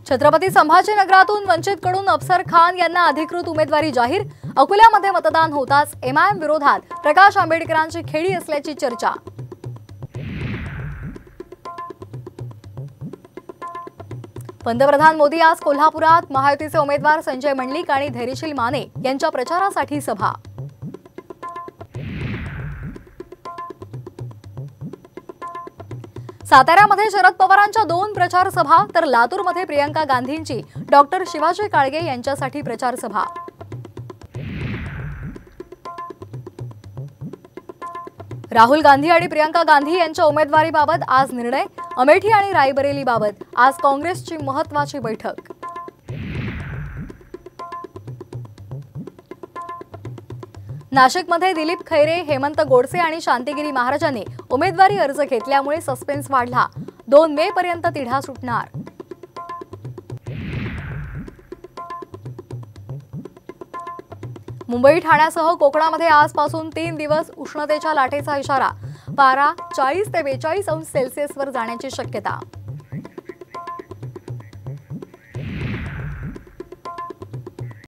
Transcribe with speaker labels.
Speaker 1: छत्रपती संभाजीनगरातून वंचितकडून अफसर खान यांना अधिकृत उमेदवारी जाहीर। अकोल्यामध्ये मतदान होताच एमआयएम विरोधात प्रकाश आंबेडकरांची खेळी असल्याची चर्चा। पंतप्रधान मोदी आज कोल्हापुरात महायुतीचे उमेदवार संजय मंडलिक आणि धैर्यशील माने यांच्या प्रचारासाठी सभा। साताऱ्यामध्ये शरद पवारांच्या 2 प्रचार सभा तर लातूरमध्ये प्रियंका गांधींची डॉक्टर शिवाजी काळगे यांच्यासाठी प्रचार सभा। राहुल गांधी आणि प्रियंका गांधी यांच्या उमेदवारीबाबत आज निर्णय। अमेठी आणि रायबरेलीबाबत आज काँग्रेसची महत्त्वाची बैठक। नाशिकमध्ये दिलीप खैरे, हेमंत गोडसे आणि शांतिगिरी महाराजांनी उमेदवारी अर्ज घेतल्यामुळे सस्पेन्स वाढला। 2 मे पर्यंत तिढा सुटणार। मुंबई ठाण्यासह कोकणामध्ये आजपासून 3 दिवस उष्णतेच्या लाटेचा इशारा। पारा 40 ते 42 अंश सेल्सिअसवर जाण्याची शक्यता।